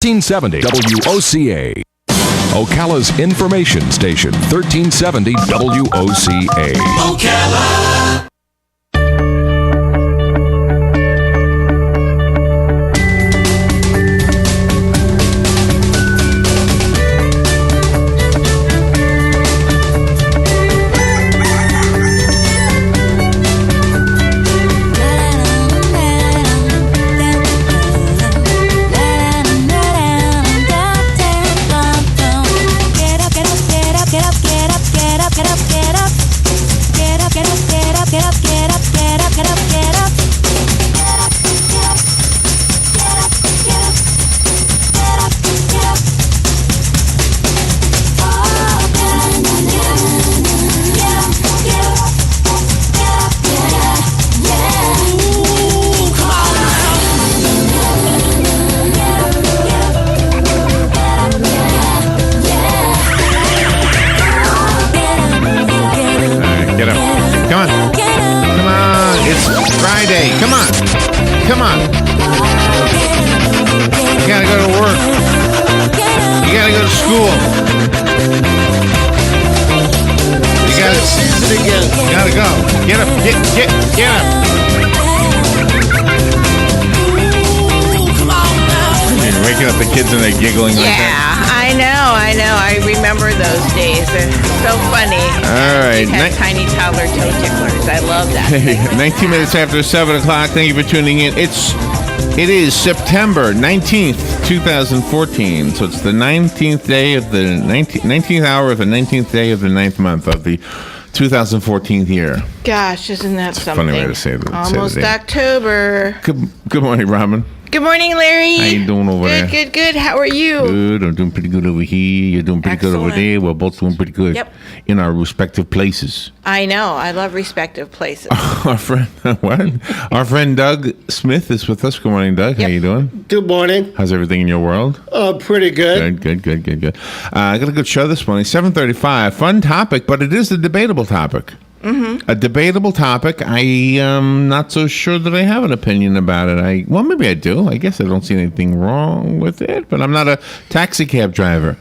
1370 WOCA. Ocala's information station, 1370 WOCA. Ocala. Come on. You gotta go to work. You gotta go to school. You gotta season again. You gotta go. Get up. Get up. You're waking up the kids and they're giggling like that. I know. I remember those days. They're so funny. All right. You had tiny toddler toe ticklers. I love that. 19 minutes after 7 o'clock. Thank you for tuning in. It is September 19th, 2014. So it's the 19th day of the 19th hour of the 19th day of the 9th month of the 2014 year. Gosh, isn't that something? Funny way to say that. Almost October. Good morning, Robin. Good morning, Larry. How you doing over there? Good. How are you? Good. I'm doing pretty good over here. You're doing pretty good over there. We're both doing pretty good. Yep. In our respective places. I know. I love respective places. Our friend Doug Smith is with us. Good morning, Doug. Yep. How you doing? Good morning. How's everything in your world? Pretty good. Good. I got a good show this morning. 7:35. Fun topic, but it is a debatable topic. Mm-hmm. A debatable topic. I am not so sure that I have an opinion about it. Well, maybe I do. I guess I don't see anything wrong with it, but I'm not a taxi cab driver.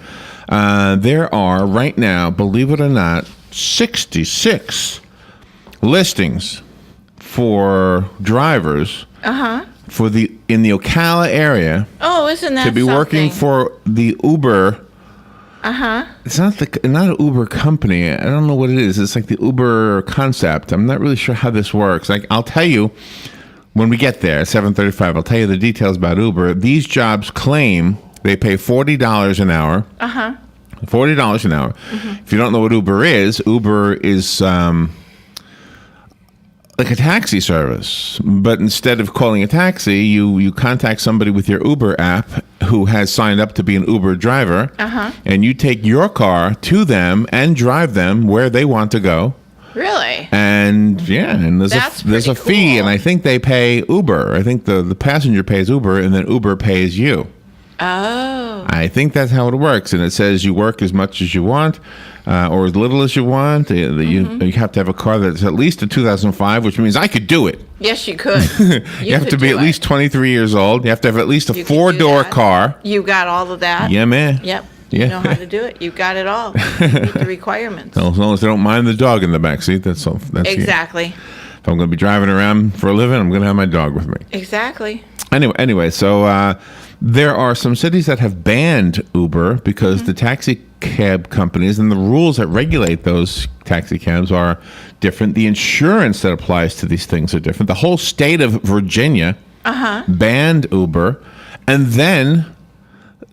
There are right now, believe it or not, 66 listings for drivers in the Ocala area. Oh, isn't that to be something? Working for the Uber. It's not an Uber company. I don't know what it is. It's like the Uber concept. I'm not really sure how this works. I'll tell you when we get there at 7:35. I'll tell you the details about Uber. These jobs claim they pay $40 an hour. $40 an hour. Mm-hmm. If you don't know what Uber is like a taxi service, but instead of calling a taxi, you contact somebody with your Uber app who has signed up to be an Uber driver, and you take your car to them and drive them where they want to go. Really? And there's a fee, cool. And I think they pay Uber. I think the passenger pays Uber, and then Uber pays you. Oh. I think that's how it works, and it says you work as much as you want. Or as little as you want. You have to have a car that's at least a 2005, which means I could do it. Yes, you could. You have to be at least 23 years old. You have to have at least a four-door car. You got all of that? Yeah, man. Yep. Yeah. You know how to do it. You got it all. You meet the requirements. Well, as long as they don't mind the dog in the backseat, that's exactly. If I'm going to be driving around for a living, I'm going to have my dog with me. Exactly. Anyway, so there are some cities that have banned Uber because the taxi cab companies and the rules that regulate those taxi cabs are different. The insurance that applies to these things are different. The whole state of Virginia banned Uber, and then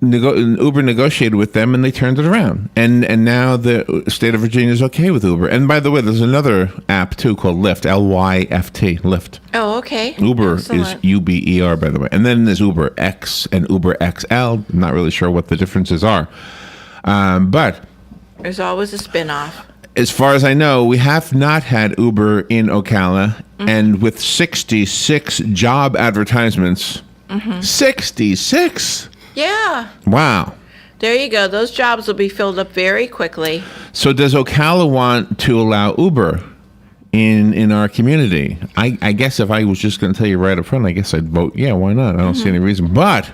Uber negotiated with them and they turned it around. And now the state of Virginia is okay with Uber. And by the way, there's another app too called Lyft, Lyft, Lyft. Oh, okay. Uber Excellent. is Uber, by the way. And then there's Uber X and Uber XL. I'm not really sure what the differences are. But there's always a spinoff. As far as I know, we have not had Uber in Ocala. And with 66 job advertisements, 66? Yeah. Wow. There you go. Those jobs will be filled up very quickly. So does Ocala want to allow Uber in our community? I guess if I was just going to tell you right up front, I guess I'd vote, yeah, why not? I don't see any reason. But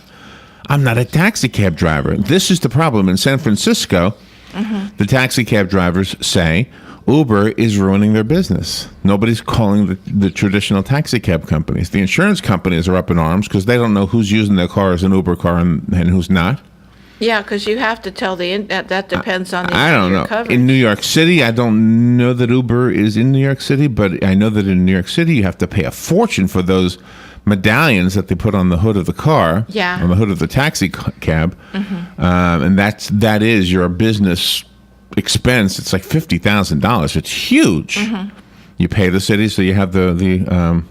I'm not a taxi cab driver. This is the problem. In San Francisco, the taxi cab drivers say Uber is ruining their business. Nobody's calling the traditional taxi cab companies. The insurance companies are up in arms because they don't know who's using their car as an Uber car and who's not. Yeah, because you have to tell that depends on the I don't know. coverage. In New York City, I don't know that Uber is in New York City, but I know that in New York City, you have to pay a fortune for those medallions that they put on the hood of the car, on the hood of the taxi cab, and that is your business expense. It's like $50,000. It's huge. You pay the city, so you have the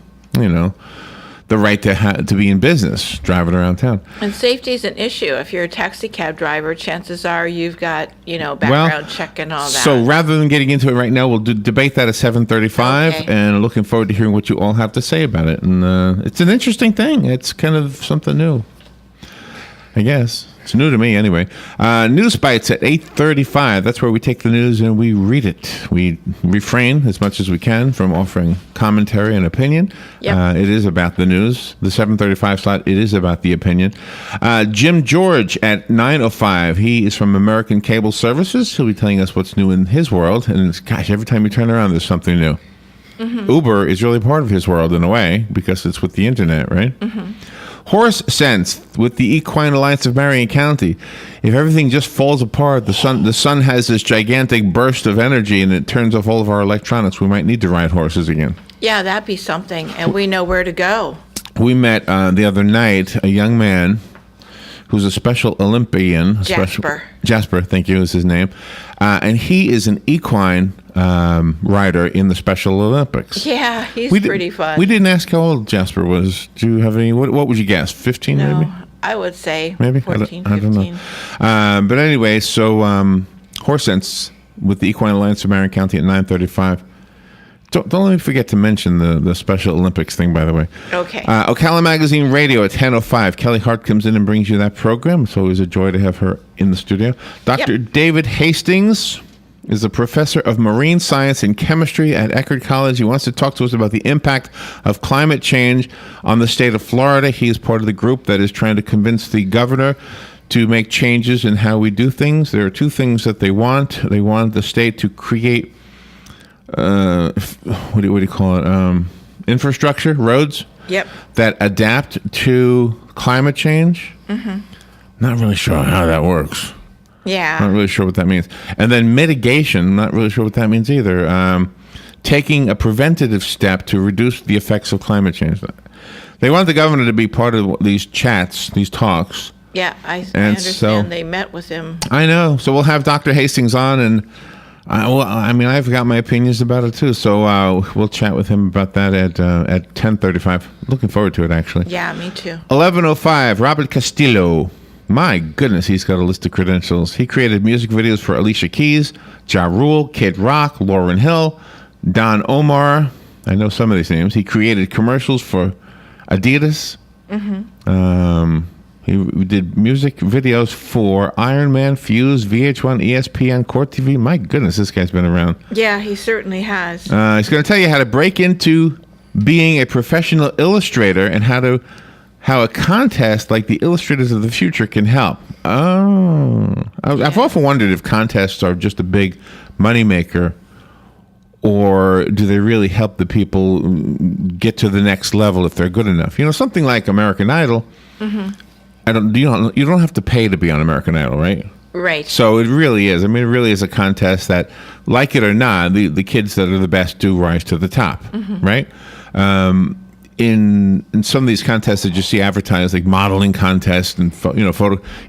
right to be in business, driving around town. And safety is an issue. If you're a taxi cab driver, chances are you've got, background check and all that. So rather than getting into it right now, we'll debate that at 7:35, Okay. and looking forward to hearing what you all have to say about it. And it's an interesting thing. It's kind of something new, I guess. It's new to me anyway. News Bites at 8:35. That's where we take the news and we read it. We refrain as much as we can from offering commentary and opinion. Yep. It is about the news. The 7:35 slot, it is about the opinion. Jim George at 9:05. He is from American Cable Services. He'll be telling us what's new in his world. And gosh, every time you turn around, there's something new. Uber is really part of his world in a way because it's with the internet, right? Horse Sense with the Equine Alliance of Marion County. If everything just falls apart, the sun has this gigantic burst of energy and it turns off all of our electronics, we might need to ride horses again. Yeah, that'd be something. And we know where to go. We met the other night a young man who's a Special Olympian. Jasper, thank you, is his name. And he is an equine rider in the Special Olympics. Yeah, he's pretty fun. We didn't ask how old Jasper was. Do you have any, what would you guess, 15 No, maybe? I would say Maybe? 14, I don't 15. know. But anyway, so Horse Sense with the Equine Alliance of Marion County at 9:35. Don't let me forget to mention the Special Olympics thing, by the way. Okay. Ocala Magazine Radio at 10:05. Kelly Hart comes in and brings you that program. It's always a joy to have her in the studio. Dr. David Hastings is a professor of marine science and chemistry at Eckerd College. He wants to talk to us about the impact of climate change on the state of Florida. He is part of the group that is trying to convince the governor to make changes in how we do things. There are two things that they want. They want the state to create what do you call it? Infrastructure, roads. Yep. That adapt to climate change. Not really sure how that works. Yeah. Not really sure what that means. And then mitigation. Not really sure what that means either. Taking a preventative step to reduce the effects of climate change. They want the governor to be part of these chats, these talks. Yeah, I And so- understand they met with him. I know. So we'll have Dr. Hastings on, and I've got my opinions about it too. So we'll chat with him about that at 10:35. Looking forward to it, actually. Yeah, me too. 11:05. Robert Castillo. My goodness, he's got a list of credentials. He created music videos for Alicia Keys, Ja Rule, Kid Rock, Lauryn Hill, Don Omar. I know some of these names. He created commercials for Adidas. He did music videos for Iron Man, Fuse, VH1, ESPN, Court TV. My goodness, this guy's been around. Yeah, he certainly has. He's going to tell you how to break into being a professional illustrator and how a contest like the Illustrators of the Future can help. I've often wondered if contests are just a big moneymaker, or do they really help the people get to the next level if they're good enough? You know, something like American Idol. You don't have to pay to be on American Idol, right? Right. So it really is. I mean, it really is a contest that, like it or not, the kids that are the best do rise to the top, right? In some of these contests that you see advertised, like modeling contests and photo, you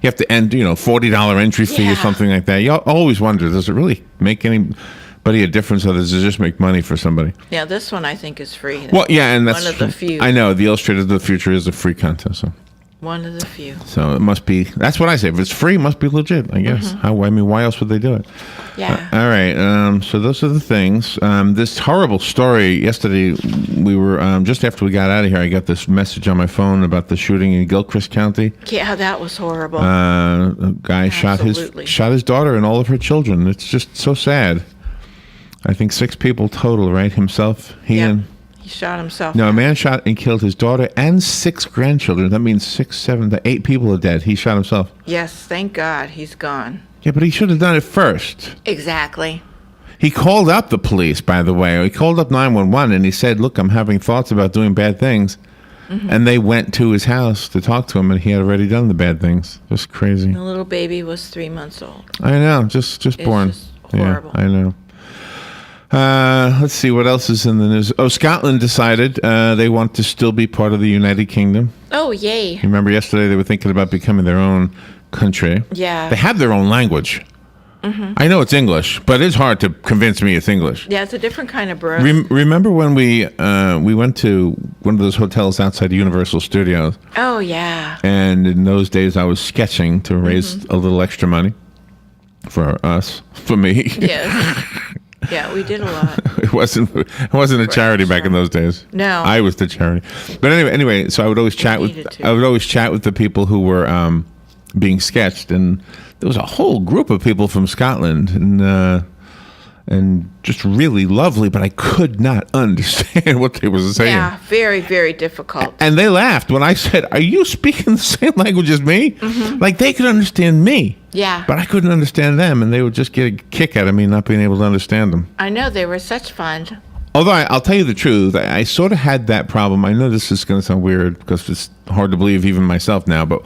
have to end $40 entry fee or something like that. You always wonder, does it really make anybody a difference, or does it just make money for somebody? Yeah, this one I think is free. Well, yeah, and that's one of the few. I know the Illustrators of the Future is a free contest. One of the few. So it must be. That's what I say. If it's free, it must be legit, I guess. Why else would they do it? Yeah. All right. So those are the things. This horrible story yesterday. We were just after we got out of here. I got this message on my phone about the shooting in Gilchrist County. Yeah, that was horrible. A guy shot his daughter and all of her children. It's just so sad. I think 6 people total. Right? Himself, he He shot himself. No, a man shot and killed his daughter and 6 grandchildren. That means 6, 7, 8 people are dead. He shot himself. Yes, thank God he's gone. Yeah, but he should have done it first. Exactly. He called up the police, by the way. He called up 911 and he said, look, I'm having thoughts about doing bad things. And they went to his house to talk to him, and he had already done the bad things. Just crazy. The little baby was 3 months old. I know, just born. It's just horrible. Yeah, I know. Let's see, what else is in the news? Oh, Scotland decided they want to still be part of the United Kingdom. Oh, yay. You remember yesterday they were thinking about becoming their own country. Yeah. They have their own language. I know it's English, but it's hard to convince me it's English. Yeah, it's a different kind of bird. Remember when we went to one of those hotels outside the Universal Studios? Oh, yeah. And in those days, I was sketching to raise a little extra money for us, for me. Yes. Yeah, we did a lot. It wasn't a charity back in those days. No. I was the charity. But anyway, so I would always chat with the people who were being sketched, and there was a whole group of people from Scotland, and just really lovely, but I could not understand what they were saying. Yeah, very, very difficult. And they laughed when I said, "Are you speaking the same language as me?" Like they could understand me. Yeah. But I couldn't understand them, and they would just get a kick out of me not being able to understand them. I know, they were such fun. Although I'll tell you the truth, I sort of had that problem. I know this is going to sound weird because it's hard to believe even myself now, but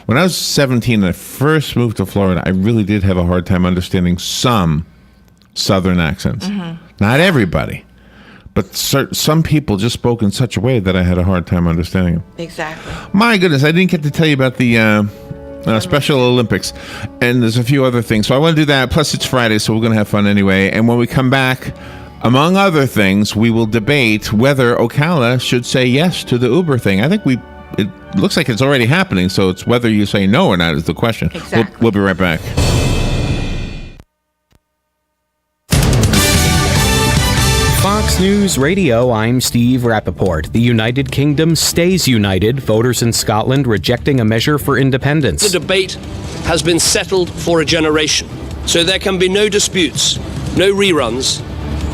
when I was 17 and I first moved to Florida, I really did have a hard time understanding some Southern accents. Not everybody, but some people just spoke in such a way that I had a hard time understanding them. Exactly. My goodness, I didn't get to tell you about the Special Olympics, and there's a few other things. So I want to do that. Plus, it's Friday, so we're going to have fun anyway. And when we come back, among other things, we will debate whether Ocala should say yes to the Uber thing. I think it looks like it's already happening, so it's whether you say no or not is the question. Exactly. We'll be right back. Fox News Radio, I'm Steve Rappaport. The United Kingdom stays united. Voters in Scotland rejecting a measure for independence. The debate has been settled for a generation, so there can be no disputes, no reruns.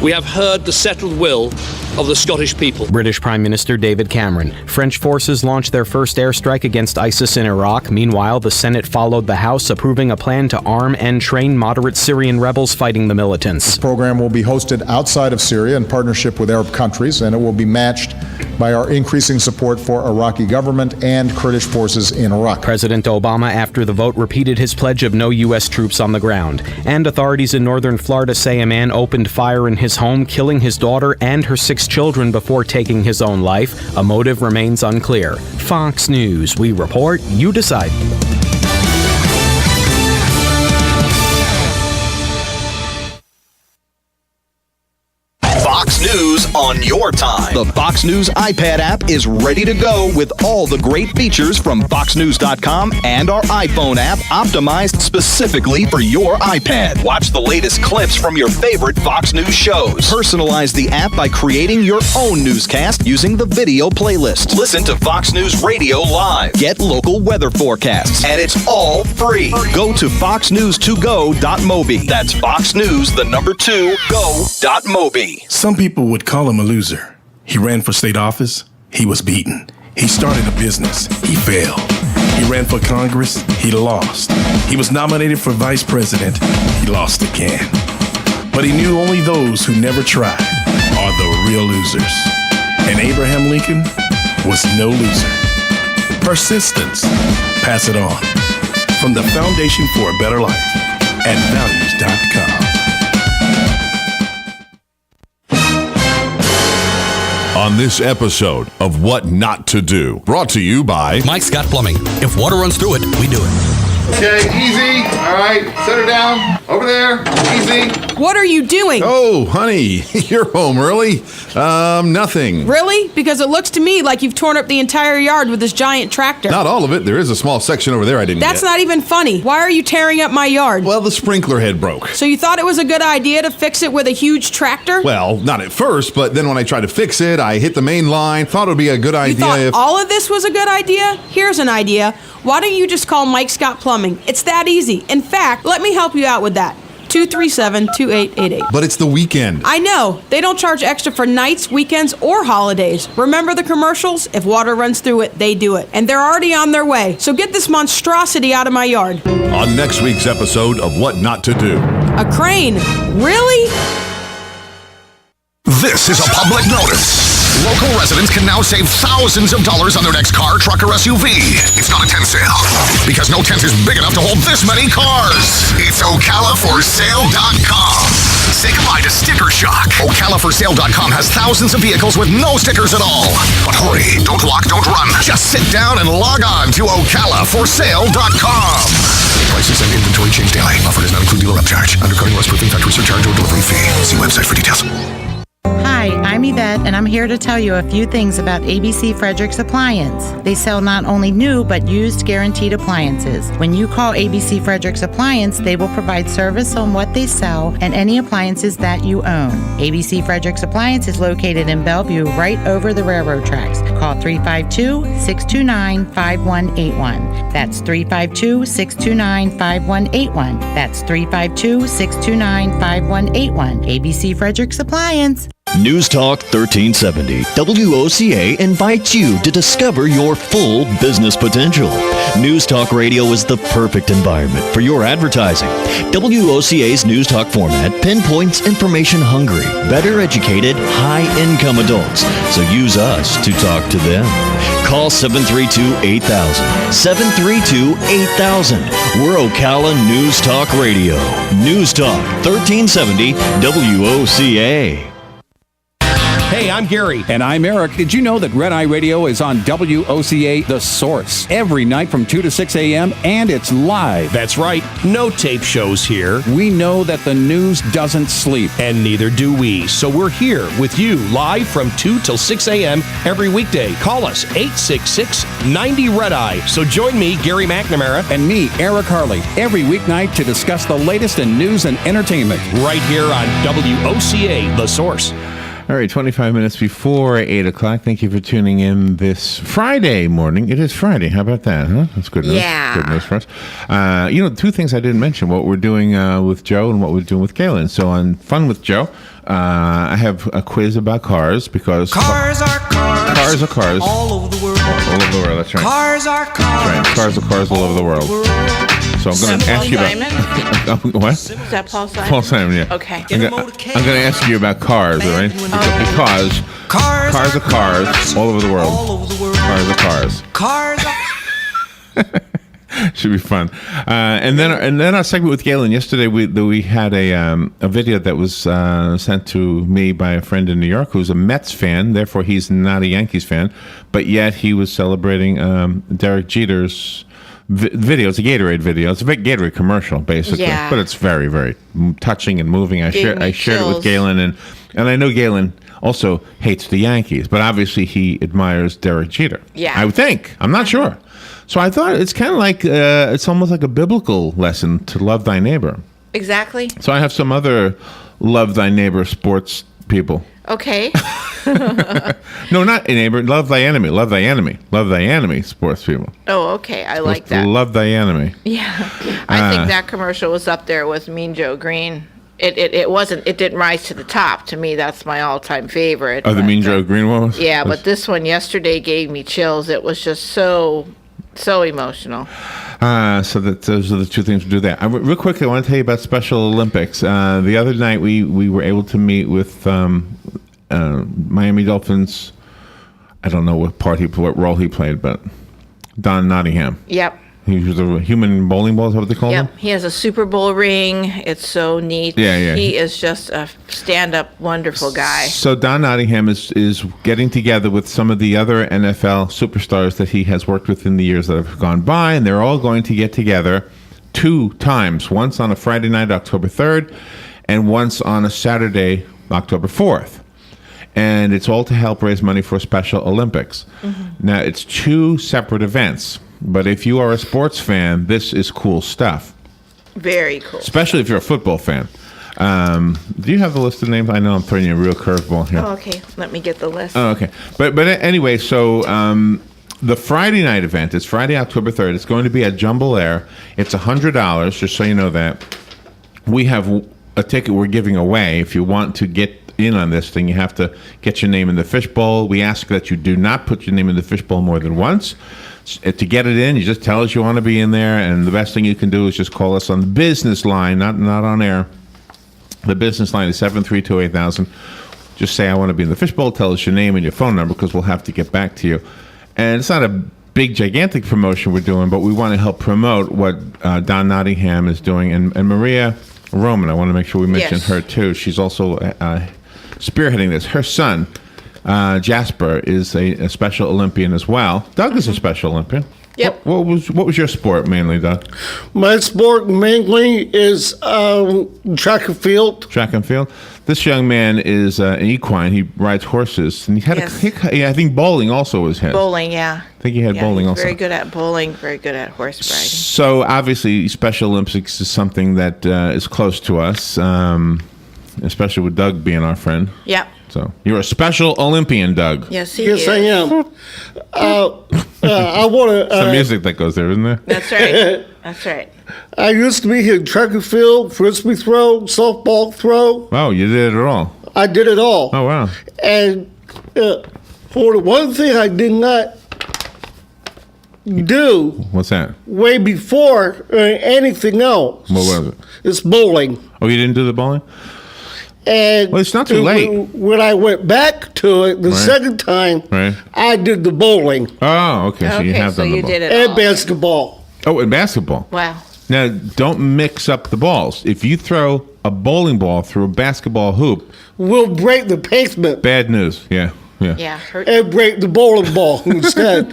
We have heard the settled will of the Scottish people. British Prime Minister David Cameron. French forces launched their first airstrike against ISIS in Iraq. Meanwhile, the Senate followed the House, approving a plan to arm and train moderate Syrian rebels fighting the militants. This program will be hosted outside of Syria in partnership with Arab countries, and it will be matched by our increasing support for Iraqi government and Kurdish forces in Iraq. President Obama, after the vote, repeated his pledge of no U.S. troops on the ground. And authorities in northern Florida say a man opened fire in his home, killing his daughter and her 6 children before taking his own life. A motive remains unclear. Fox News, we report, you decide. Fox News on your time. The Fox News iPad app is ready to go with all the great features from FoxNews.com and our iPhone app optimized specifically for your iPad. Watch the latest clips from your favorite Fox News shows. Personalize the app by creating your own newscast using the video playlist. Listen to Fox News Radio live. Get local weather forecasts. And it's all free. Go to foxnews2go.mobi. That's Fox News, the number 2, go.mobi. Some people would call him a loser. He ran for state office. He was beaten. He started a business. He failed. He ran for Congress. He lost. He was nominated for vice president. He lost again. But he knew only those who never tried are the real losers. And Abraham Lincoln was no loser. Persistence. Pass it on. From the Foundation for a Better Life at values.com. On this episode of What Not to Do, brought to you by Mike Scott Plumbing. If water runs through it, we do it. Okay, easy. All right, set her down. Over there. Easy. What are you doing? Oh, honey, you're home early. Nothing. Really? Because it looks to me like you've torn up the entire yard with this giant tractor. Not all of it. There is a small section over there I didn't That's get. not even funny. Why are you tearing up my yard? Well, the sprinkler head broke. So you thought it was a good idea to fix it with a huge tractor? Well, not at first, but then when I tried to fix it, I hit the main line. Thought it would be a good idea You thought if... all of this was a good idea? Here's an idea. Why don't you just call Mike Scott Plumbing? It's that easy. In fact, let me help you out with that. 888-237-2888. But it's the weekend. I know. They don't charge extra for nights, weekends, or holidays. Remember the commercials? If water runs through it, they do it. And they're already on their way. So get this monstrosity out of my yard. On next week's episode of What Not to Do. A crane? Really? This is a public notice. Local residents can now save thousands of dollars on their next car, truck, or SUV. It's not a tent sale, because no tent is big enough to hold this many cars. It's OcalaForSale.com. Say goodbye to sticker shock. OcalaForSale.com has thousands of vehicles with no stickers at all. But hurry, don't walk, don't run. Just sit down and log on to OcalaForSale.com. Prices and inventory change daily. Offer does not include dealer upcharge, undercutting, rust-proofing, factory surcharge, or delivery fee. See website for details. Hi, I'm Yvette, and I'm here to tell you a few things about ABC Fredericks Appliance. They sell not only new, but used guaranteed appliances. When you call ABC Fredericks Appliance, they will provide service on what they sell and any appliances that you own. ABC Fredericks Appliance is located in Bellevue, right over the railroad tracks. Call 352-629-5181. That's 352-629-5181. That's 352-629-5181. ABC Fredericks Appliance. News Talk 1370, WOCA invites you to discover your full business potential. News Talk Radio is the perfect environment for your advertising. WOCA's News Talk format pinpoints information-hungry, better educated, high-income adults. So use us to talk to them. Call 732-8000. 732-8000. We're Ocala News Talk Radio. News Talk 1370, WOCA. Hey, I'm Gary. And I'm Eric. Did you know that Red Eye Radio is on WOCA The Source every night from 2 to 6 a.m. and it's live? That's right. No tape shows here. We know that the news doesn't sleep. And neither do we. So we're here with you live from 2 till 6 a.m. every weekday. Call us 866-90-RED-EYE. So join me, Gary McNamara. And me, Eric Harley, every weeknight to discuss the latest in news and entertainment. Right here on WOCA The Source. All right, 25 minutes before 8 o'clock. Thank you for tuning in this Friday morning. It is Friday. How about that, huh? That's good news. Yeah. Good news for us. Two things I didn't mention, what we're doing with Joe and what we're doing with Galen. So on Fun with Joe, I have a quiz about cars because... Cars are cars. Cars are cars. All over the world. All over the world, that's right. Cars are cars. That's right. Cars are cars all over the world. So I'm going to ask you about... What? Is that Paul Simon? Paul Simon, yeah. Okay. I'm going to ask you about cars, all right? Because cars are cars all over the world. All over the world. Cars are cars. Cars are... Should be fun. And then our segment with Galen. Yesterday we had a video that was sent to me by a friend in New York who's a Mets fan. Therefore, he's not a Yankees fan, but yet he was celebrating Derek Jeter's video. It's a Gatorade video. It's a big Gatorade commercial, basically. Yeah. But it's very, very touching and moving. I shared it with Galen, and I know Galen also hates the Yankees, but obviously he admires Derek Jeter. Yeah. I would think. I'm not sure. So I thought it's kind of like, it's almost like a biblical lesson to love thy neighbor. Exactly. So I have some other love thy neighbor sports people. Okay. No, not a neighbor. Love thy enemy. Love thy enemy. Love thy enemy sports people. Oh, okay. I like that. Love thy enemy. Yeah. I think that commercial was up there with Mean Joe Green. It wasn't. It didn't rise to the top. To me, that's my all-time favorite. Oh, the Mean Joe Green one? Yeah, but this one yesterday gave me chills. It was just so emotional. So those are the two things to do there. Real quickly, I want to tell you about Special Olympics. The other night, we were able to meet with Miami Dolphins. I don't know what role he played, but Don Nottingham. Yep. He was a human bowling ball, is that what they call him? Yep. He has a Super Bowl ring. It's so neat. Yeah. He is just a stand-up, wonderful guy. So Don Nottingham is getting together with some of the other NFL superstars that he has worked with in the years that have gone by, and they're all going to get together 2 times, once on a Friday night, October 3rd, and once on a Saturday, October 4th. And it's all to help raise money for Special Olympics. Mm-hmm. Now, it's 2 separate events. But if you are a sports fan, this is cool stuff. Very cool. Especially if you're a football fan. Do you have the list of names? I know I'm throwing you a real curveball here. Oh, okay. Let me get the list. Oh, okay. But anyway, so the Friday night event is Friday, October 3rd. It's going to be at Jumble Air. It's $100, just so you know that. we have a ticket we're giving away. If you want to get in on this thing, you have to get your name in the fishbowl. We ask that you do not put your name in the fishbowl more than once. To get it in, you just tell us you want to be in there, and the best thing you can do is just call us on the business line, not on air. The business line is 732-8000. Just say, I want to be in the fishbowl. Tell us your name and your phone number, because we'll have to get back to you. And it's not a big, gigantic promotion we're doing, but we want to help promote what Don Nottingham is doing. And Maria Roman, I want to make sure we mention her, too. She's also spearheading this. Her son, Jasper, is a Special Olympian as well. Doug is a Special Olympian. Yep. What was your sport mainly, Doug? My sport mainly is track and field. Track and field. This young man is an equine. He rides horses, and he had I think bowling also was his. Bowling, yeah. I think he had bowling he's also. Very good at bowling. Very good at horse riding. So obviously, Special Olympics is something that is close to us, especially with Doug being our friend. Yep. So you're a Special Olympian, Doug. Yes, he is. Yes, I am. I want to. Some music that goes there, isn't there? That's right. That's right. I used to be here track and field, frisbee throw, softball throw. Oh, you did it all. I did it all. Oh, wow. And for the one thing I did not do. What's that? Way before anything else. What was it? It's bowling. Oh, you didn't do the bowling? And well, it's not too late. When I went back to it the second time, I did the bowling. Oh, okay. So you have done the bowling. Did it and all. basketball. Oh, and basketball. Wow. Now, don't mix up the balls. If you throw a bowling ball through a basketball hoop, we'll break the pavement. Bad news. Yeah. Yeah. And break the bowling ball instead.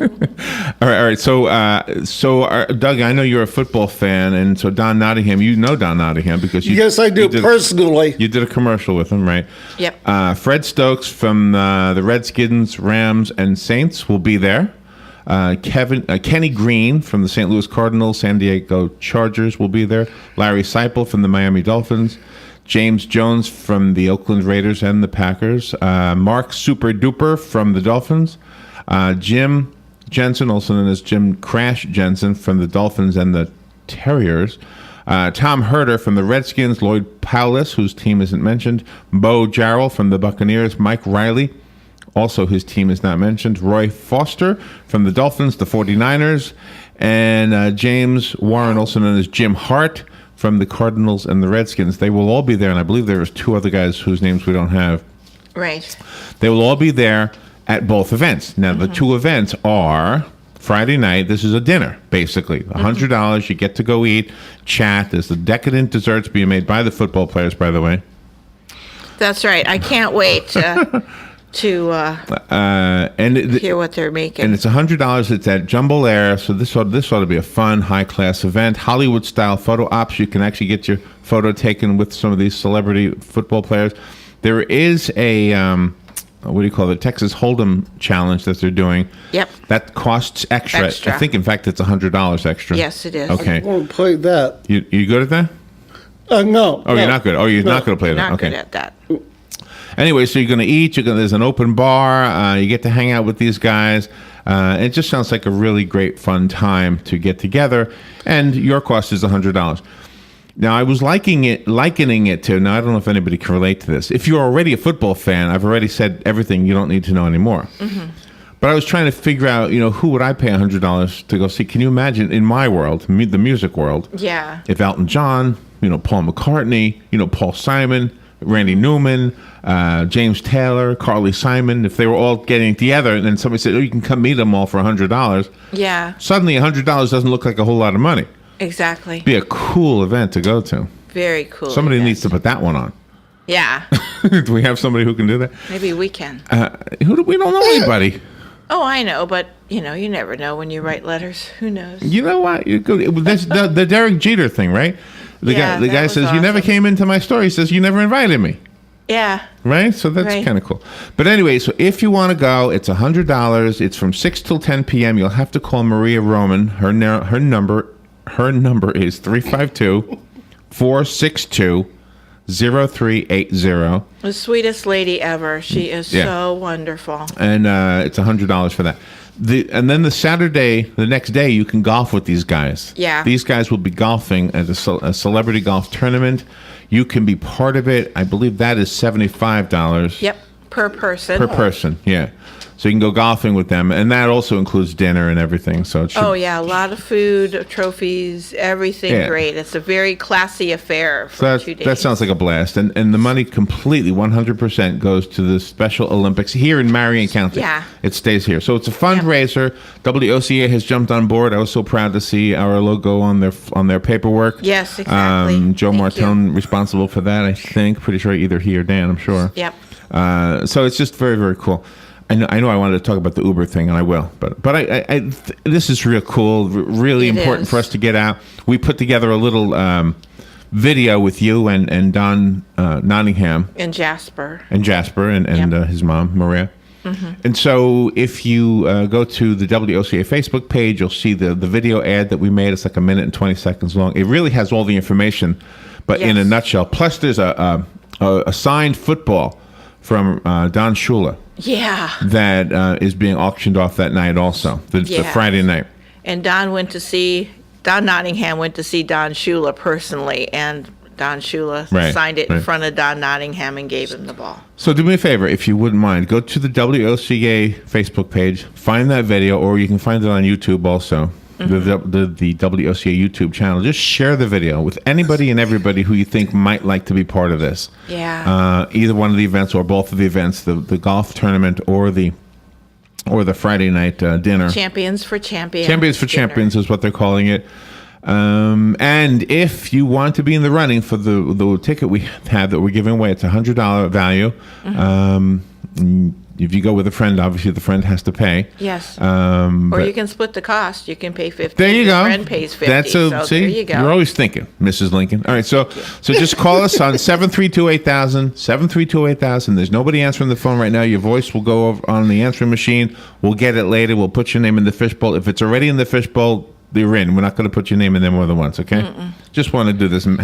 All right. So, Doug, I know you're a football fan, and so Don Nottingham, you know Don Nottingham because you. Yes, I do personally. You did a commercial with him, right? Yep. Fred Stokes from the Redskins, Rams, and Saints will be there. Kenny Green from the St. Louis Cardinals, San Diego Chargers will be there. Larry Seipel from the Miami Dolphins. James Jones from the Oakland Raiders and the Packers. Mark Super Duper from the Dolphins. Jim Jensen, also known as Jim Crash Jensen from the Dolphins and the Terriers. Tom Herter from the Redskins. Lloyd Paulus, whose team isn't mentioned. Bo Jarrell from the Buccaneers. Mike Riley, also his team is not mentioned. Roy Foster from the Dolphins, the 49ers. And James Warren, also known as Jim Hart, from the Cardinals and the Redskins. They will all be there, and I believe there is two other guys whose names we don't have. Right. They will all be there at both events. Now, the two events are Friday night. This is a dinner, basically. $100. You get to go eat, chat. There's the decadent desserts being made by the football players, by the way. That's right. I can't wait to hear what they're making. And it's $100. It's at Jumbo Air, so this ought to be a fun, high-class event. Hollywood-style photo ops. You can actually get your photo taken with some of these celebrity football players. There is a, what do you call it, Texas Hold'em challenge that they're doing. Yep. That costs extra. I think, in fact, it's $100 extra. Yes, it is. Okay. I want to play that. You good at that? No. Oh, you're not good. Oh, you're not going to play that. Not Okay. good at that. Anyway, so you're going to eat. There's an open bar. You get to hang out with these guys. It just sounds like a really great, fun time to get together. And your cost is $100. Now, I was likening it to. Now, I don't know if anybody can relate to this. If you're already a football fan, I've already said everything you don't need to know anymore. Mm-hmm. But I was trying to figure out, who would I pay $100 to go see? Can you imagine in my world, the music world? Yeah. If Elton John, Paul McCartney, Paul Simon, Randy Newman, James Taylor, Carly Simon, if they were all getting together and then somebody said, you can come meet them all for $100. Yeah. Suddenly $100 doesn't look like a whole lot of money. Exactly. Be a cool event to go to. Very cool. Somebody needs to put that one on. Yeah. Do we have somebody who can do that? Maybe we can. We don't know anybody. Oh, I know, but you never know when you write letters. Who knows? You know what? That's the Derek Jeter thing, right? The guy says, awesome. You never came into my store. He says, you never invited me. Yeah. Right? So that's kind of cool. But anyway, so if you want to go, it's $100. It's from 6 till 10 p.m. You'll have to call Maria Roman. Her number is 352-462-0380. The sweetest lady ever. She is so wonderful. And it's $100 for that. And then the next day, you can golf with these guys. Yeah. These guys will be golfing at a celebrity golf tournament. You can be part of it. I believe that is $75. Yep, per person. Per person, yeah. So you can go golfing with them, and that also includes dinner and everything. So it should, a lot of food, trophies, everything great. It's a very classy affair for 2 days. That sounds like a blast. And the money completely, 100%, goes to the Special Olympics here in Marion County. Yeah. It stays here. So it's a fundraiser. WOCA has jumped on board. I was so proud to see our logo on their paperwork. Yes, exactly. Joe Martone responsible for that, I think. Pretty sure either he or Dan, I'm sure. Yep. So it's just very, very cool. I know I wanted to talk about the Uber thing, and I will. But I this is real cool, really important for us to get out. We put together a little video with you and Don Nottingham. And Jasper. And his mom, Maria. Mm-hmm. And so if you go to the WOCA Facebook page, you'll see the video ad that we made. It's like 1 minute and 20 seconds long. It really has all the information, but in a nutshell. Plus, there's a signed football from Don Shula. Yeah. That is being auctioned off that night also, the Friday night. And Don Nottingham went to see Don Shula personally, and Don Shula signed it in front of Don Nottingham and gave him the ball. So do me a favor, if you wouldn't mind, go to the WOCA Facebook page, find that video, or you can find it on YouTube also. The WOCA YouTube channel. Just share the video with anybody and everybody who you think might like to be part of this. Yeah. Either one of the events or both of the events, the golf tournament or the Friday night dinner. Champions for Champions. Champions for Champions is what they're calling it. And if you want to be in the running for the ticket we have that we're giving away, it's $100 value. If you go with a friend, obviously the friend has to pay. Yes. Or you can split the cost. You can pay $50. There you go. The friend pays $50. See, there you go. You're always thinking, Mrs. Lincoln. All right, so just call us on 732-8000, 732-8000. There's nobody answering the phone right now. Your voice will go over on the answering machine. We'll get it later. We'll put your name in the fishbowl. If it's already in the fishbowl, you're in. We're not going to put your name in there more than once, okay? Just want to do this and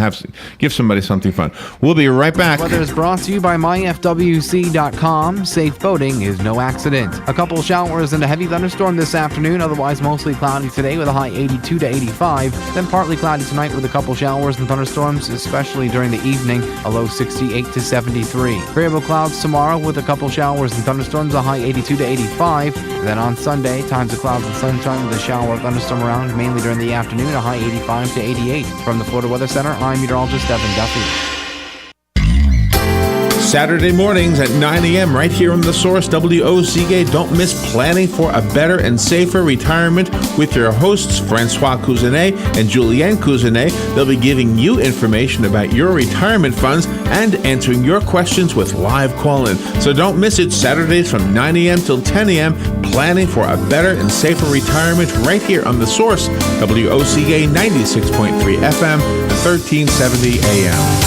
give somebody something fun. We'll be right back. Weather is brought to you by myfwc.com. Safe boating is no accident. A couple showers and a heavy thunderstorm this afternoon, otherwise mostly cloudy today with a high 82 to 85. Then partly cloudy tonight with a couple showers and thunderstorms, especially during the evening, a low 68 to 73. Variable clouds tomorrow with a couple showers and thunderstorms, a high 82 to 85. And then on Sunday, times of clouds and sunshine with a shower or thunderstorm around, mainly during the afternoon, a high 85 to 88. From the Florida Weather Center, I'm meteorologist Evan Duffy. Saturday mornings at 9 a.m. right here on The Source, WOCA. Don't miss Planning for a Better and Safer Retirement with your hosts, Francois Cousinet and Julianne Cousinet. They'll be giving you information about your retirement funds and answering your questions with live call-in. So don't miss it, Saturdays from 9 a.m. till 10 a.m. Planning for a Better and Safer Retirement right here on The Source, WOCA 96.3 FM, 1370 a.m.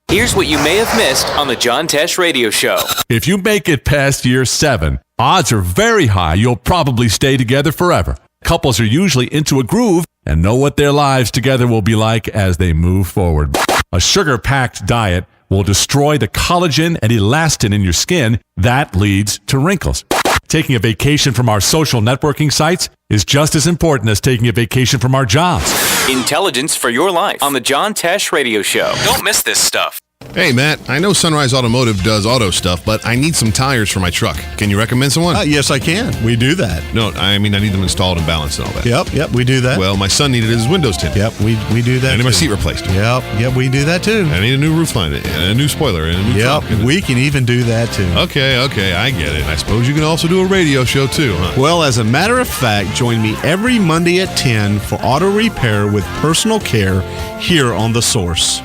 Here's what you may have missed on the John Tesh Radio Show. If you make it past year 7, odds are very high you'll probably stay together forever. Couples are usually into a groove and know what their lives together will be like as they move forward. A sugar-packed diet will destroy the collagen and elastin in your skin. That leads to wrinkles. Taking a vacation from our social networking sites is just as important as taking a vacation from our jobs. Intelligence for your life on the John Tesh Radio Show. Don't miss this stuff. Hey, Matt, I know Sunrise Automotive does auto stuff, but I need some tires for my truck. Can you recommend someone? Yes, I can. We do that. No, I mean, I need them installed and balanced and all that. Yep, we do that. Well, my son needed his windows tinted. Yep, we do that. I need my seat replaced. Yep, we do that too. I need a new roof line, and a new spoiler, and a new trunk. We can even do that too. Okay, I get it. I suppose you can also do a radio show too, huh? Well, as a matter of fact, join me every Monday at 10 for auto repair with personal care here on The Source.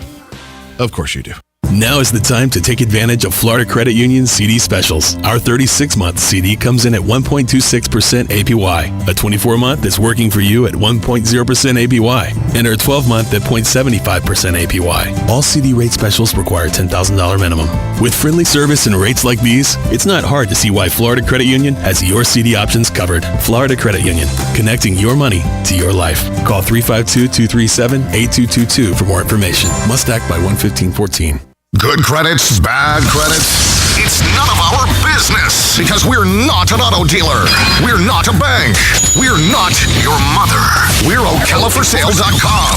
Of course you do. Now is the time to take advantage of Florida Credit Union's CD specials. Our 36-month CD comes in at 1.26% APY. A 24-month is working for you at 1.0% APY. And our 12-month at 0.75% APY. All CD rate specials require $10,000 minimum. With friendly service and rates like these, it's not hard to see why Florida Credit Union has your CD options covered. Florida Credit Union, connecting your money to your life. Call 352-237-8222 for more information. Must act by 1/15/14. Good credits, bad credits. It's none of our business because we're not an auto dealer. We're not a bank. We're not your mother. We're OcalaForSale.com.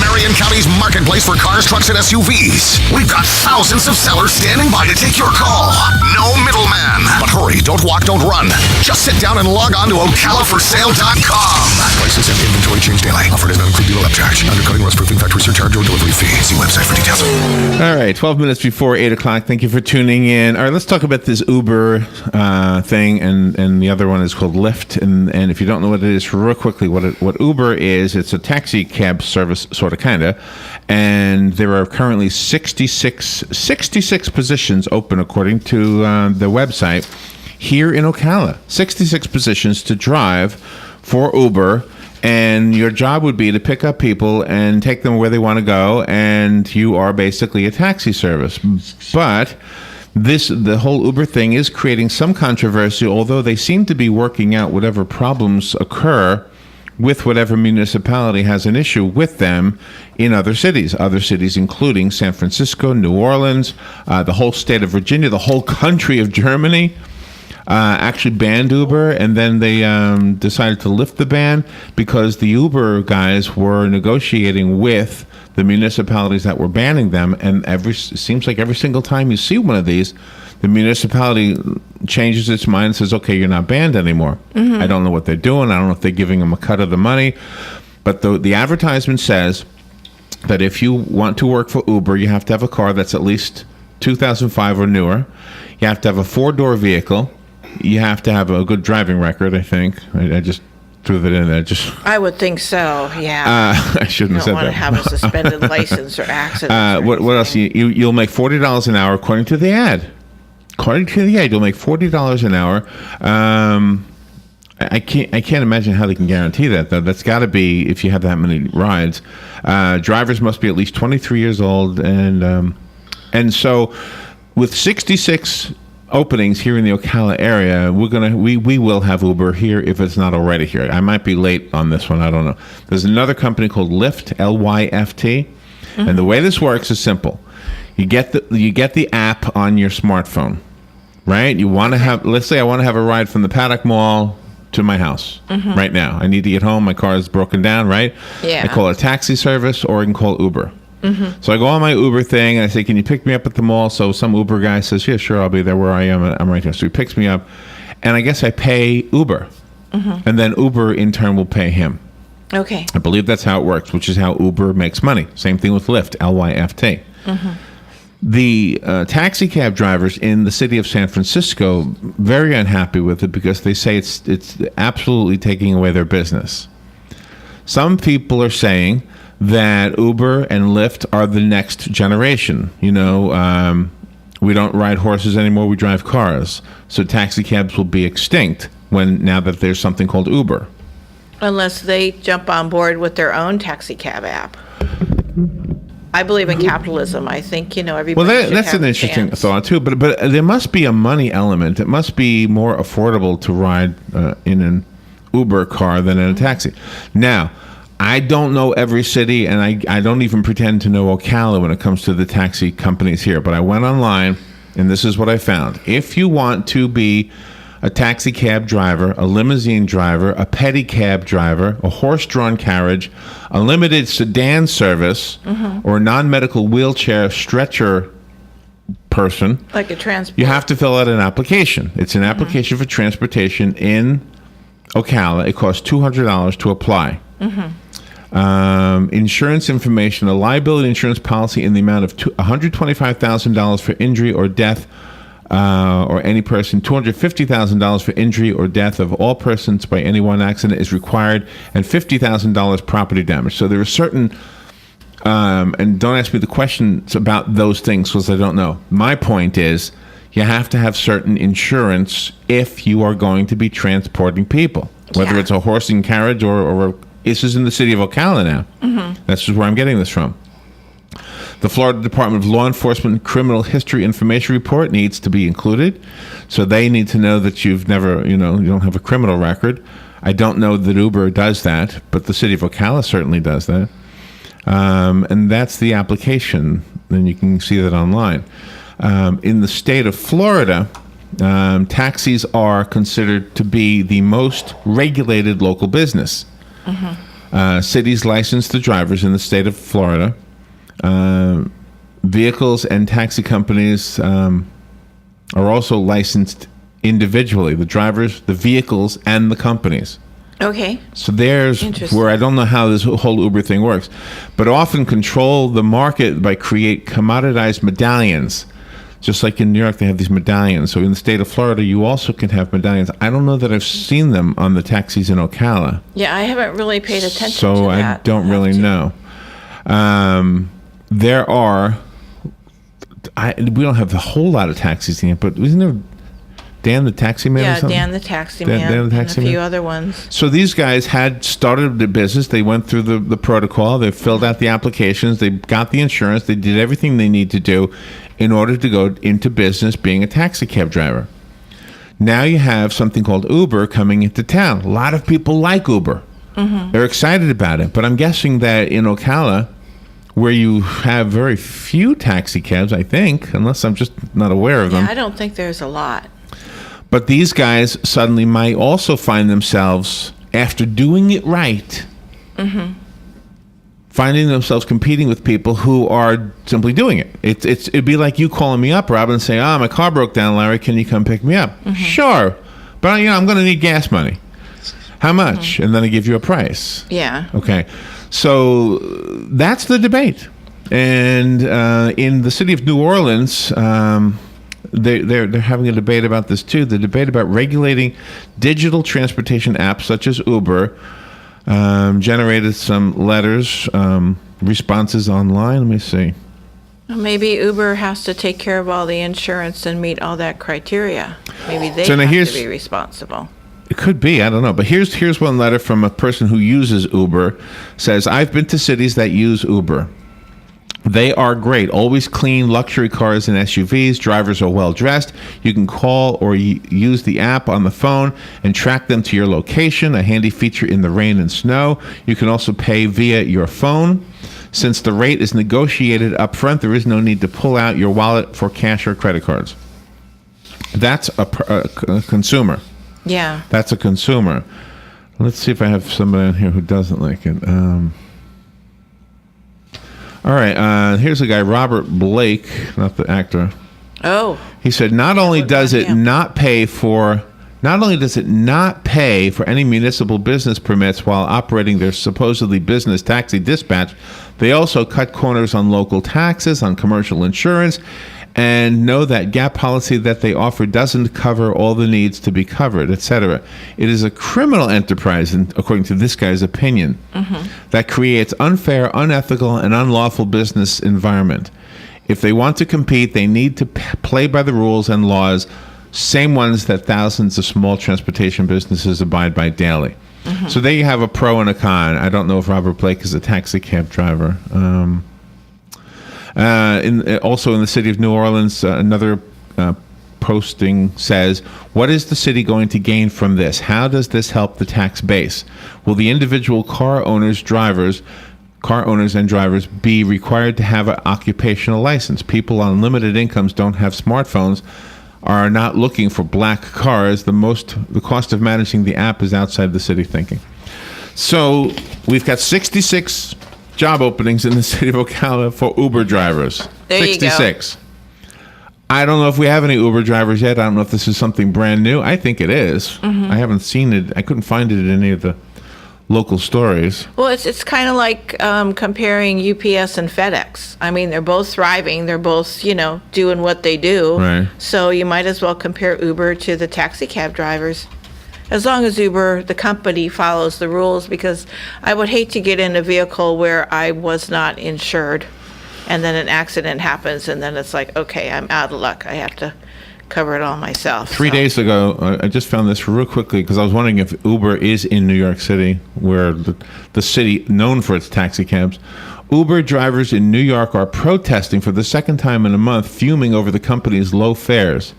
Marion County's marketplace for cars, trucks, and SUVs. We've got thousands of sellers standing by to take your call. No middleman. But hurry, don't walk, don't run. Just sit down and log on to OcalaForSale.com. Prices and inventory change daily. Offer does not include dealer upcharge. Undercutting, rust proofing, factory surcharge, or delivery fee. See website for details. All right, 12 minutes before 8 o'clock. Thank you for tuning in. All right, let's talk about this Uber thing, and the other one is called Lyft. And if you don't know what it is, real quickly, what Uber is, it's a taxi cab service, sort of, kind of. And there are currently 66 positions open, according to the website, here in Ocala. 66 positions to drive for Uber. And your job would be to pick up people and take them where they want to go, and you are basically a taxi service. But the whole Uber thing is creating some controversy, although they seem to be working out whatever problems occur with whatever municipality has an issue with them in other cities including San Francisco, New Orleans, the whole state of Virginia, the whole country of Germany. Actually banned Uber, and then they decided to lift the ban because the Uber guys were negotiating with the municipalities that were banning them, and it seems like every single time you see one of these, the municipality changes its mind and says, okay, you're not banned anymore. I don't know what they're doing. I don't know if they're giving them a cut of the money, but the advertisement says that if you want to work for Uber, you have to have a car that's at least 2005 or newer. You have to have a 4-door vehicle. You have to have a good driving record, I think. I just threw that in there. I would think so, yeah. I shouldn't have said that. You don't want to have a suspended license or accident. What else? You'll make $40 an hour, according to the ad. According to the ad, you'll make $40 an hour. I can't imagine how they can guarantee that, though. That's got to be if you have that many rides. Drivers must be at least 23 years old, and so with 66 openings here in the Ocala area, we will have Uber here if it's not already here. I might be late on this one. I don't know. There's another company called Lyft, Lyft, and the way this works is simple. You get the app on your smartphone, right? You want to have. Let's say I want to have a ride from the Paddock Mall to my house right now. I need to get home. My car is broken down, right? Yeah. I call it a taxi service, or I can call Uber. So I go on my Uber thing, and I say, can you pick me up at the mall? So some Uber guy says, yeah, sure, I'll be there where I am. I'm right here. So he picks me up, and I guess I pay Uber. And then Uber, in turn, will pay him. Okay. I believe that's how it works, which is how Uber makes money. Same thing with Lyft, Lyft. The taxi cab drivers in the city of San Francisco, very unhappy with it because they say it's absolutely taking away their business. Some people are saying that Uber and Lyft are the next generation. You know, we don't ride horses anymore, we drive cars. So taxi cabs will be extinct now that there's something called Uber. Unless they jump on board with their own taxi cab app. I believe in capitalism. I think, everybody should that's have an a interesting chance. thought, too. But there must be a money element. It must be more affordable to ride in an Uber car than in a taxi. Now, I don't know every city, and I don't even pretend to know Ocala when it comes to the taxi companies here. But I went online, and this is what I found. If you want to be a taxi cab driver, a limousine driver, a pedicab driver, a horse-drawn carriage, a limited sedan service, or a non-medical wheelchair stretcher person, like a transport. You have to fill out an application. It's an application for transportation in Ocala. It costs $200 to apply. Insurance information, a liability insurance policy in the amount of $125,000 for injury or death or any person, $250,000 for injury or death of all persons by any one accident is required, and $50,000 property damage. So there are certain, and don't ask me the questions about those things because I don't know. My point is, you have to have certain insurance if you are going to be transporting people, whether it's a horse and carriage or this is in the city of Ocala now. That's just where I'm getting this from. The Florida Department of Law Enforcement Criminal History Information Report needs to be included. So they need to know that you've never, you don't have a criminal record. I don't know that Uber does that, but the city of Ocala certainly does that. And that's the application. And you can see that online. In the state of Florida, taxis are considered to be the most regulated local business. Cities license the drivers in the state of Florida. Vehicles and taxi companies are also licensed individually, the drivers, the vehicles, and the companies. Okay. So there's where I don't know how this whole Uber thing works, but often control the market by create commoditized medallions. Just like in New York, they have these medallions. So in the state of Florida, you also can have medallions. I don't know that I've seen them on the taxis in Ocala. Yeah, I haven't really paid attention to So that. I don't really know. There are, we don't have a whole lot of taxis in it, but isn't there Dan the Taxi Man or Yeah, something? Dan the Taxi Man, Dan the and Taxi a few Man? other ones. So these guys had started the business. They went through the protocol. They filled out the applications. They got the insurance. They did everything they need to do in order to go into business being a taxi cab driver. Now you have something called Uber coming into town. A lot of people like Uber. They're excited about it. But I'm guessing that in Ocala, where you have very few taxi cabs, I think, unless I'm just not aware of them. Yeah, I don't think there's a lot. But these guys suddenly might also find themselves, after doing it right, finding themselves competing with people who are simply doing it. It'd be like you calling me up, Robin, and saying, my car broke down, Larry, can you come pick me up? Sure. But, I'm going to need gas money. How much? And then I give you a price. Yeah. Okay. So that's the debate. And in the city of New Orleans, they're having a debate about this too. The debate about regulating digital transportation apps such as Uber generated some letters, responses online. Let me see. Maybe Uber has to take care of all the insurance and meet all that criteria. Maybe they So now have to be responsible. It could be. I don't know. But here's one letter from a person who uses Uber. Says, I've been to cities that use Uber. They are great. Always clean luxury cars and SUVs. Drivers are well dressed. You can call or use the app on the phone and track them to your location, a handy feature in the rain and snow. You can also pay via your phone. Since the rate is negotiated up front, there is no need to pull out your wallet for cash or credit cards. That's a consumer. Yeah. That's a consumer. Let's see if I have somebody on here who doesn't like it. All right, here's a guy, Robert Blake, not the actor. Oh. He said, not only does it not pay for any municipal business permits while operating their supposedly business taxi dispatch, they also cut corners on local taxes, on commercial insurance, and know that gap policy that they offer doesn't cover all the needs to be covered, etc. It is a criminal enterprise, according to this guy's opinion, that creates unfair, unethical, and unlawful business environment. If they want to compete, they need to play by the rules and laws, same ones that thousands of small transportation businesses abide by daily. So there you have a pro and a con. I don't know if Robert Blake is a taxi cab driver. Also in the city of New Orleans, another posting says, what is the city going to gain from this? How does this help the tax base? Will the individual car owners and drivers be required to have an occupational license? People on limited incomes don't have smartphones, are not looking for black cars. The cost of managing the app is outside the city thinking. So we've got 66 job openings in the city of Ocala for Uber drivers. There 66. I don't know if we have any Uber drivers yet. I don't know if this is something brand new. I think it is. I haven't seen it. I couldn't find it in any of the local stories. Well, it's kind of like comparing UPS and FedEx. I mean, they're both thriving. They're both, doing what they do. Right. So you might as well compare Uber to the taxi cab drivers. As long as Uber, the company, follows the rules, because I would hate to get in a vehicle where I was not insured and then an accident happens and then it's like, okay, I'm out of luck. I have to cover it all myself. 3 days ago, I just found this real quickly because I was wondering if Uber is in New York City, where the city known for its taxi cabs. Uber drivers in New York are protesting for the second time in a month, fuming over the company's low fares.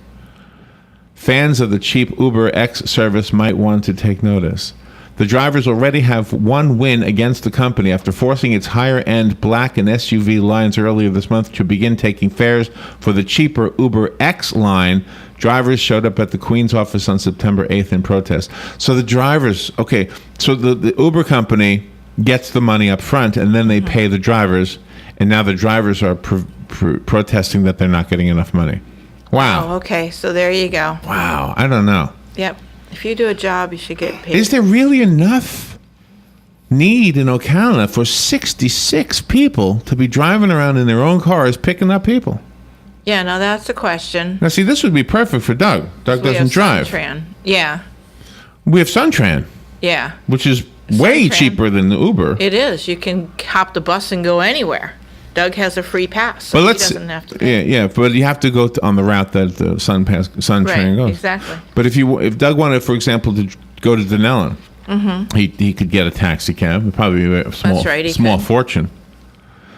Fans of the cheap Uber X service might want to take notice. The drivers already have one win against the company after forcing its higher-end Black and SUV lines earlier this month to begin taking fares for the cheaper Uber X line. Drivers showed up at the Queen's office on September 8th in protest. So the drivers, okay, so the Uber company gets the money up front, and then they pay the drivers, and now the drivers are protesting that they're not getting enough money. Wow. Oh, okay, so there you go. Wow, I don't know. Yep. If you do a job, you should get paid. Is there really enough need in Ocala for 66 people to be driving around in their own cars picking up people? Yeah, now that's the question. Now, see, this would be perfect for Doug. Doug doesn't drive. Suntran. Yeah. We have Suntran. Yeah. Which is way Suntran. cheaper than the Uber. It is. You can hop the bus and go anywhere. Doug has a free pass, so But he doesn't have to pay. Yeah, but you have to go on the route that the Suntran Right, goes. exactly. But if Doug wanted, for example, to go to Denellen, he could get a taxi cab. It'd probably be a small, That's right, he small could. fortune.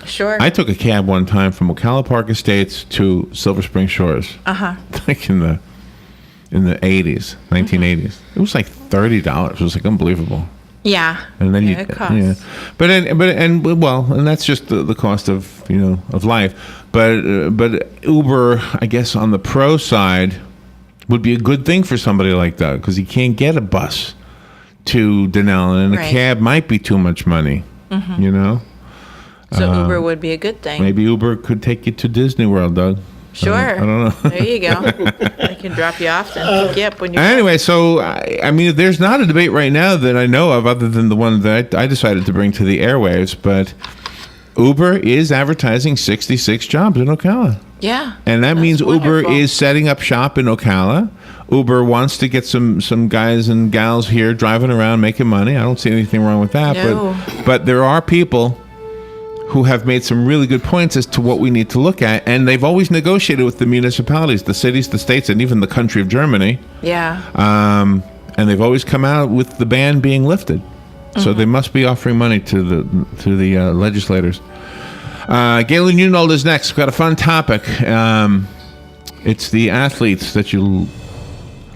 Sure. I took a cab one time from Ocala Park Estates to Silver Spring Shores, like in the 80s, 1980s. It was like $30. It was like unbelievable. Yeah. And then it costs. and that's just the cost of of life. But Uber, I guess, on the pro side, would be a good thing for somebody like Doug because he can't get a bus to Denellen, and Right. a cab might be too much money. So Uber would be a good thing. Maybe Uber could take you to Disney World, Doug. Sure. I don't know. There you go. I can drop you off and pick you up when you're Anyway, so I mean, there's not a debate right now that I know of, other than the one that I decided to bring to the airwaves. But Uber is advertising 66 jobs in Ocala, Yeah. and that means Uber wonderful. is setting up shop in Ocala. Uber wants to get some guys and gals here driving around making money. I don't see anything wrong with that. No. But there are people who have made some really good points as to what we need to look at, and they've always negotiated with the municipalities, the cities, the states, and even the country of Germany. Yeah. And they've always come out with the ban being lifted, so they must be offering money to the legislators. Galen Newnold is next. We've got a fun topic. It's the athletes that you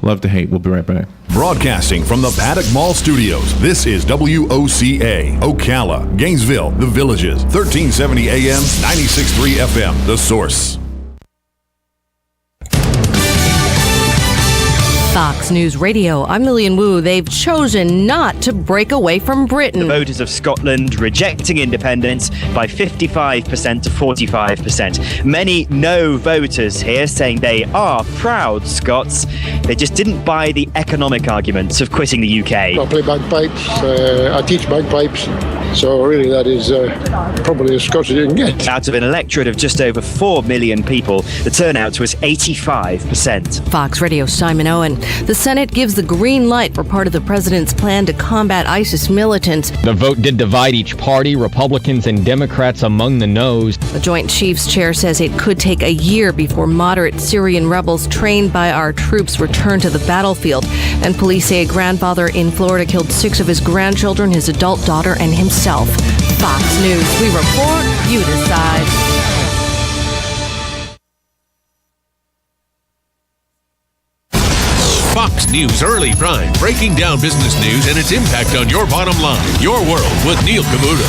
love to hate. We'll be right back. Broadcasting from the Paddock Mall Studios, this is WOCA, Ocala, Gainesville, The Villages, 1370 AM, 96.3 FM, The Source. Fox News Radio, I'm Lillian Wu. They've chosen not to break away from Britain. The voters of Scotland rejecting independence by 55% to 45%. Many no voters here saying they are proud Scots. They just didn't buy the economic arguments of quitting the UK. I play bagpipes. I teach bagpipes. So really that is probably as Scottish as you can get. Out of an electorate of just over 4 million people, the turnout was 85%. Fox Radio, Simon Owen. The Senate gives the green light for part of the president's plan to combat ISIS militants. The vote did divide each party, Republicans and Democrats among the noes. The Joint Chiefs chair says it could take a year before moderate Syrian rebels trained by our troops return to the battlefield. And police say a grandfather in Florida killed 6 of his grandchildren, his adult daughter, and himself. Fox News. We report, you decide. Fox News Early Prime, breaking down business news and its impact on your bottom line. Your World with Neil Cavuto.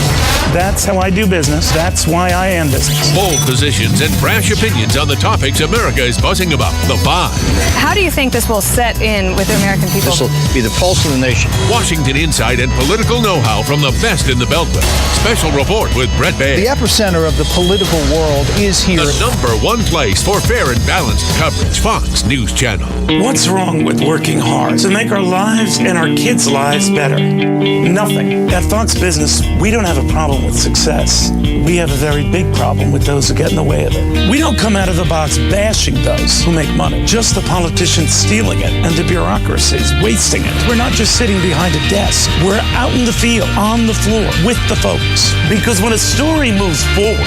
That's how I do business. That's why I am business. Bold positions and brash opinions on the topics America is buzzing about. The Five. How do you think this will set in with the American people? This will be the pulse of the nation. Washington insight and political know-how from the best in the Beltway. Special report with Brett Baer. The epicenter of the political world is here. The #1 place for fair and balanced coverage. Fox News Channel. What's wrong with working hard to make our lives and our kids' lives better? Nothing. At Fox Business, we don't have a problem with success. We have a very big problem with those who get in the way of it. We don't come out of the box bashing those who make money, just the politicians stealing it and the bureaucracies wasting it. We're not just sitting behind a desk. We're out in the field, on the floor, with the folks. Because when a story moves forward,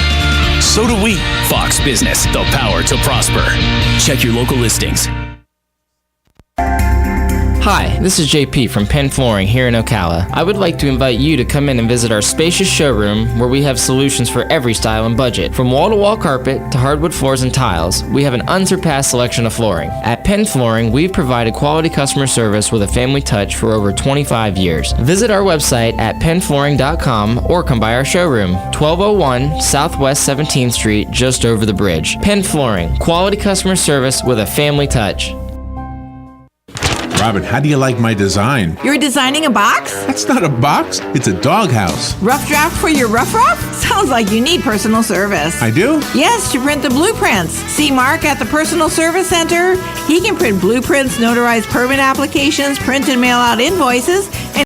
so do we. Fox Business, the power to prosper. Check your local listings. Hi, this is JP from Penn Flooring here in Ocala. I would like to invite you to come in and visit our spacious showroom where we have solutions for every style and budget. From wall-to-wall carpet to hardwood floors and tiles, we have an unsurpassed selection of flooring. At Penn Flooring, we've provided quality customer service with a family touch for over 25 years. Visit our website at pennflooring.com or come by our showroom, 1201 Southwest 17th Street, just over the bridge. Penn Flooring, quality customer service with a family touch. Robin, how do you like my design? You're designing a box? That's not a box. It's a doghouse. Rough draft for your rough? Sounds like you need personal service. I do? Yes, to print the blueprints. See Mark at the Personal Service Center. He can print blueprints, notarize permit applications, print and mail out invoices, and